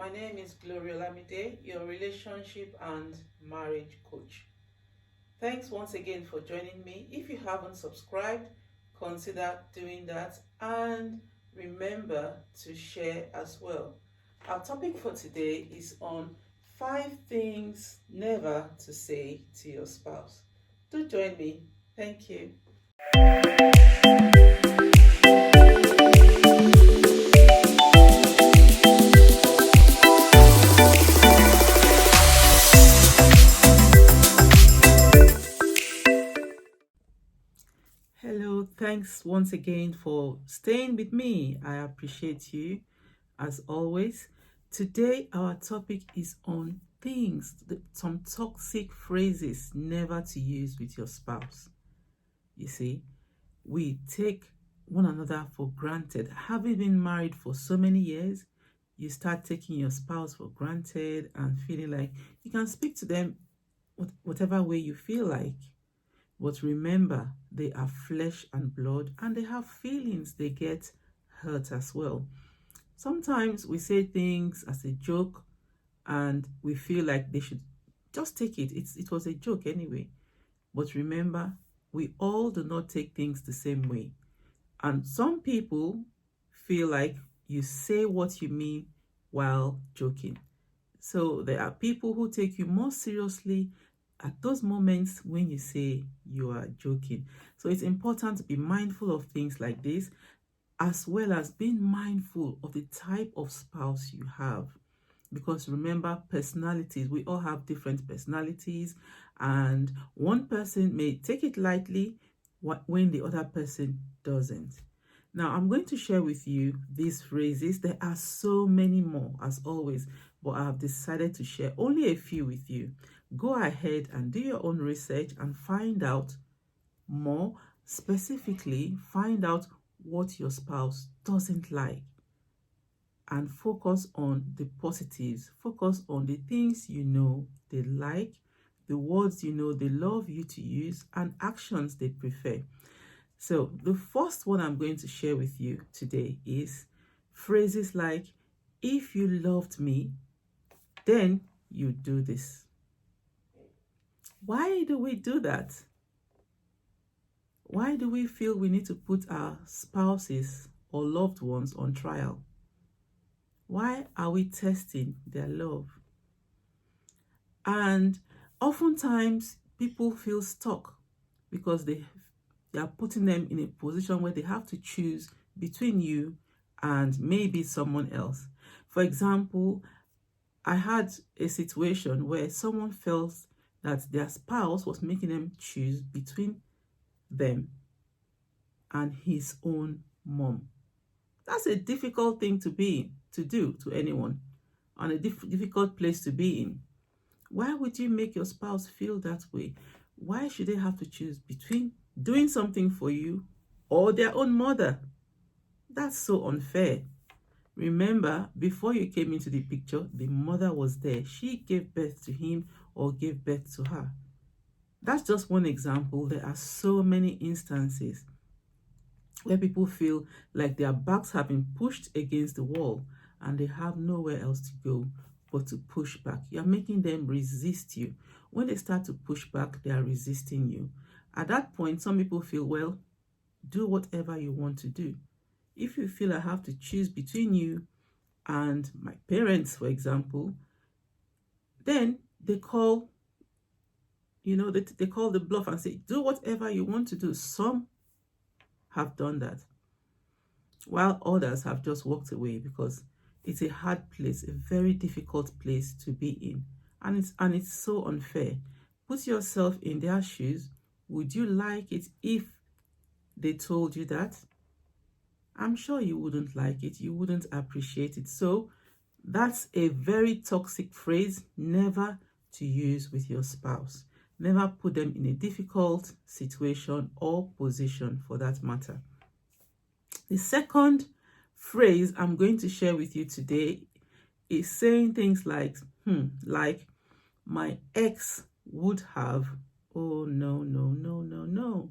My name is Gloria Lamide, your relationship and marriage coach. Thanks once again for joining me. If you haven't subscribed, consider doing that and remember to share as well. Our topic for today is on 5 things never to say to your spouse. Do join me. Thank you. Hello, thanks once again for staying with me. I appreciate you as always. Today, our topic is on some toxic phrases never to use with your spouse. You see, we take one another for granted. Having been married for so many years, you start taking your spouse for granted and feeling like you can speak to them whatever way you feel like. But remember, they are flesh and blood and they have feelings, they get hurt as well. Sometimes we say things as a joke and we feel like they should just take it. It was a joke anyway. But remember, we all do not take things the same way. And some people feel like you say what you mean while joking. So there are people who take you more seriously at those moments when you say you are joking. So it's important to be mindful of things like this, as well as being mindful of the type of spouse you have. Because remember, personalities, we all have different personalities, and one person may take it lightly when the other person doesn't. Now, I'm going to share with you these phrases. There are so many more, as always, but I have decided to share only a few with you. Go ahead and do your own research and find out more. Specifically, find out what your spouse doesn't like and focus on the positives. Focus on the things you know they like, the words you know they love you to use, and actions they prefer. So the first one I'm going to share with you today is phrases like, if you loved me, then you do this. Why do we do that? Why do we feel we need to put our spouses or loved ones on trial? Why are we testing their love? And oftentimes people feel stuck because they are putting them in a position where they have to choose between you and maybe someone else. For example, I had a situation where someone felt that their spouse was making them choose between them and his own mom. That's a difficult thing to do to anyone, and a difficult place to be in. Why would you make your spouse feel that way? Why should they have to choose between doing something for you or their own mother? That's so unfair. Remember, before you came into the picture, the mother was there. She gave birth to him or gave birth to her. That's just one example. There are so many instances where people feel like their backs have been pushed against the wall and they have nowhere else to go but to push back. You're making them resist you. When they start to push back, they are resisting you. At that point, some people feel, well, do whatever you want to do. If you feel I have to choose between you and my parents, for example, then they call, they call the bluff and say, do whatever you want to do. Some have done that, while others have just walked away because it's a hard place, a very difficult place to be in, and it's so unfair. Put yourself in their shoes. Would you like it if they told you that? I'm sure you wouldn't like it. You wouldn't appreciate it. So that's a very toxic phrase, never to use with your spouse. Never put them in a difficult situation or position for that matter. The second phrase I'm going to share with you today is saying things like my ex would have. Oh, no, no, no, no, no.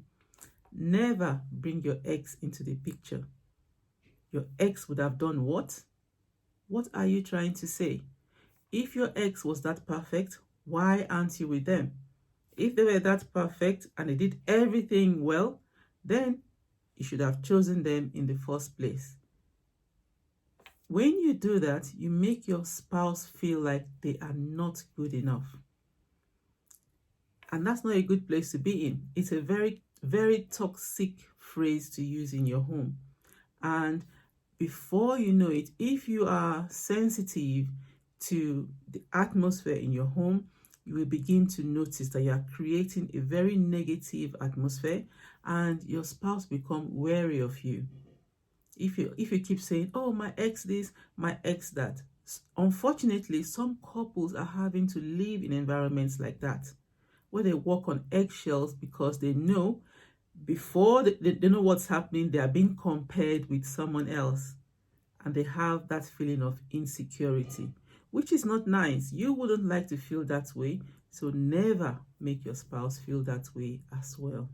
Never bring your ex into the picture. Your ex would have done what? What are you trying to say? If your ex was that perfect, why aren't you with them? If they were that perfect and they did everything well, then you should have chosen them in the first place. When you do that, you make your spouse feel like they are not good enough. And that's not a good place to be in. It's a very, very toxic phrase to use in your home. And before you know it, if you are sensitive to the atmosphere in your home, you will begin to notice that you are creating a very negative atmosphere and your spouse become wary of you. If you keep saying, oh, my ex this, my ex that, unfortunately, some couples are having to live in environments like that, where they walk on eggshells because they know before they know what's happening, they are being compared with someone else. And they have that feeling of insecurity, which is not nice. You wouldn't like to feel that way. So never make your spouse feel that way as well.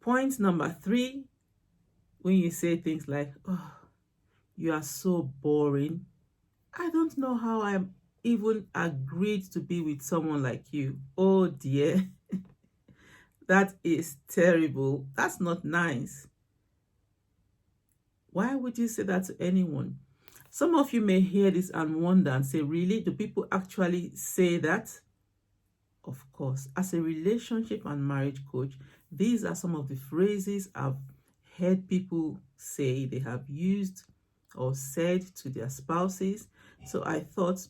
Point number 3, when you say things like, oh, you are so boring. I don't know how I'm even agreed to be with someone like you. Oh dear. That is terrible. That's not nice. Why would you say that to anyone? Some of you may hear this and wonder and say, really? Do people actually say that? Of course. As a relationship and marriage coach, these are some of the phrases I've heard people say they have used or said to their spouses. So I thought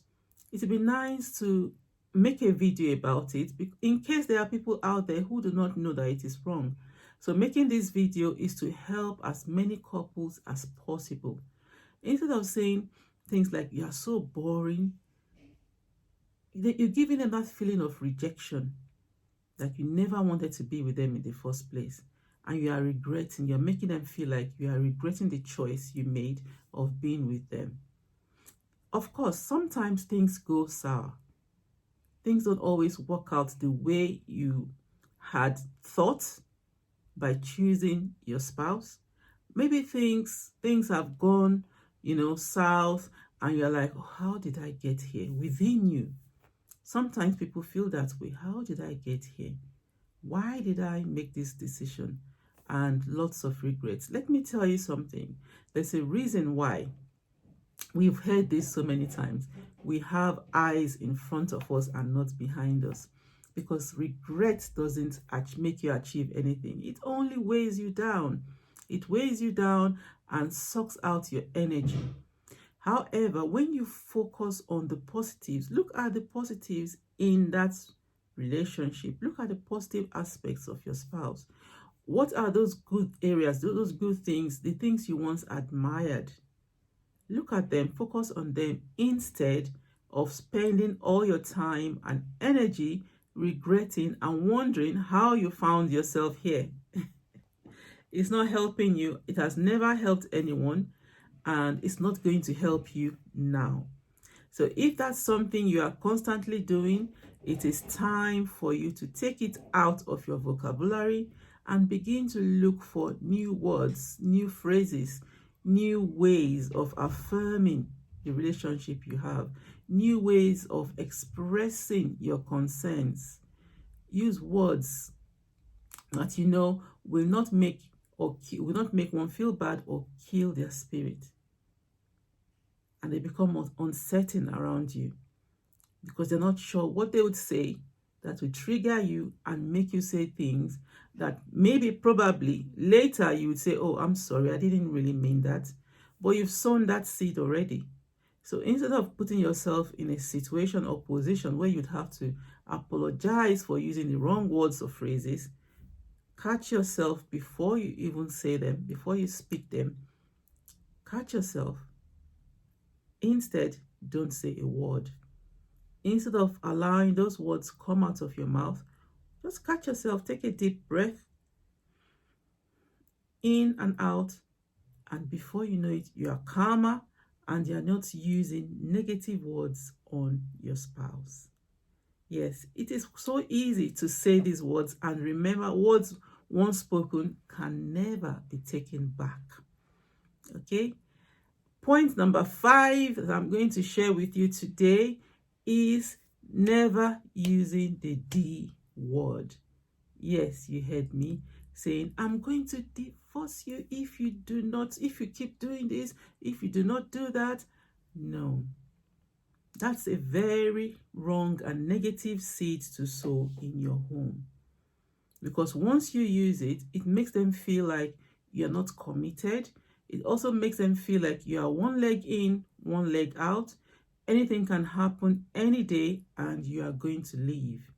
it would be nice to make a video about it in case there are people out there who do not know that it is wrong. So making this video is to help as many couples as possible. Instead of saying things like, you are so boring, you're giving them that feeling of rejection, like you never wanted to be with them in the first place. And you are regretting, you're making them feel like you are regretting the choice you made of being with them. Of course, sometimes things go sour. Things don't always work out the way you had thought by choosing your spouse. Maybe things have gone, south, and you're like, oh, how did I get here? Within you, sometimes people feel that way. How did I get here? Why did I make this decision? And lots of regrets. Let me tell you something. There's a reason why. We've heard this so many times. We have eyes in front of us and not behind us. Because regret doesn't make you achieve anything. It only weighs you down. It weighs you down and sucks out your energy. However, when you focus on the positives, look at the positives in that relationship. Look at the positive aspects of your spouse. What are those good areas, those good things, the things you once admired? Look at them, focus on them instead of spending all your time and energy regretting and wondering how you found yourself here. It's not helping you. It has never helped anyone, and it's not going to help you now. So if that's something you are constantly doing, it is time for you to take it out of your vocabulary and begin to look for new words, new phrases, new ways of affirming the relationship you have, new ways of expressing your concerns. Use words that will not make one feel bad or kill their spirit. And they become uncertain around you because they're not sure what they would say that would trigger you and make you say things that maybe probably later you would say, oh, I'm sorry, I didn't really mean that. But you've sown that seed already. So instead of putting yourself in a situation or position where you'd have to apologize for using the wrong words or phrases, catch yourself before you even say them, before you speak them. Catch yourself. Instead, don't say a word. Instead of allowing those words come out of your mouth, just catch yourself, take a deep breath, in and out, and before you know it, you are calmer and you're not using negative words on your spouse. Yes, it is so easy to say these words, and remember, words once spoken can never be taken back. Okay? Point number 5 that I'm going to share with you today is never using the D word. Yes, you heard me saying, I'm going to divorce you if you keep doing this, if you do not do that. No, that's a very wrong and negative seed to sow in your home. Because once you use it, it makes them feel like you're not committed. It also makes them feel like you are one leg in, one leg out. Anything can happen any day and you are going to leave.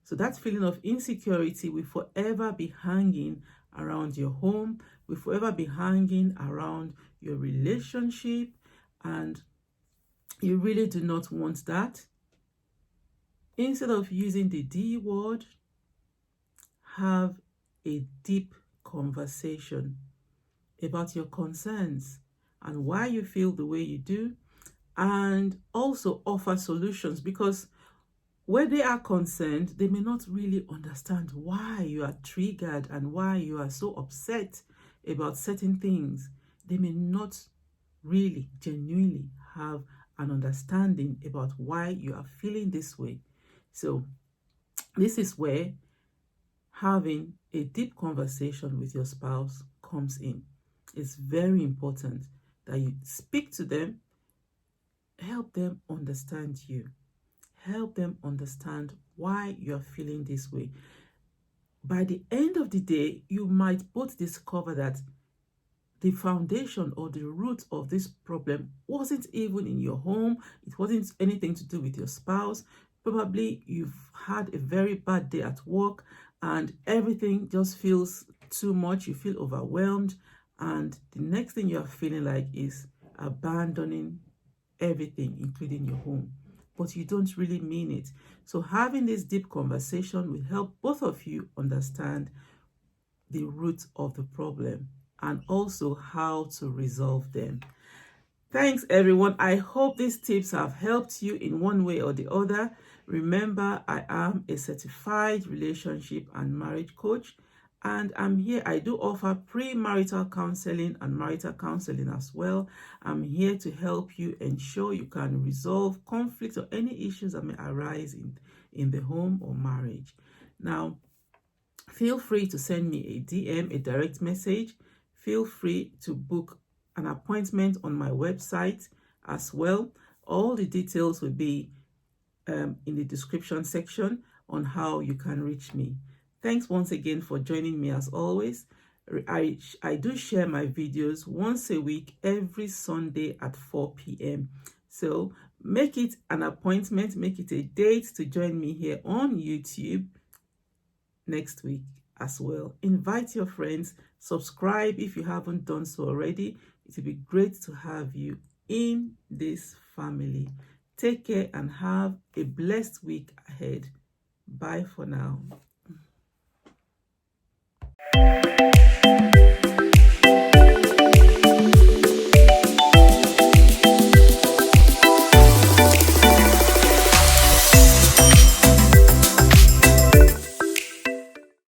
So that feeling of insecurity will forever be hanging around your home, will forever be hanging around your relationship, and you really do not want that. Instead of using the D word, have a deep conversation about your concerns and why you feel the way you do, and also offer solutions, because where they are concerned, they may not really understand why you are triggered and why you are so upset about certain things. They may not really genuinely have an understanding about why you are feeling this way. So this is where having a deep conversation with your spouse comes in. It's very important that you speak to them, help them understand you, help them understand why you are feeling this way. By the end of the day, you might both discover that the foundation or the root of this problem wasn't even in your home. It wasn't anything to do with your spouse. Probably you've had a very bad day at work and everything just feels too much. You feel overwhelmed, and the next thing you're feeling like is abandoning everything, including your home. But you don't really mean it. So having this deep conversation will help both of you understand the root of the problem and also how to resolve them. Thanks, everyone. I hope these tips have helped you in one way or the other. Remember, I am a certified relationship and marriage coach, and I'm here. I do offer premarital counseling and marital counseling as well. I'm here to help you ensure you can resolve conflicts or any issues that may arise in the home or marriage. Now, feel free to send me a DM, a direct message. Feel free to book an appointment on my website as well. All the details will be in the description section on how you can reach me. Thanks once again for joining me as always. I do share my videos once a week, every Sunday at 4 p.m. So make it an appointment, make it a date to join me here on YouTube next week as well. Invite your friends, subscribe if you haven't done so already. It would be great to have you in this family. Take care and have a blessed week ahead. Bye for now.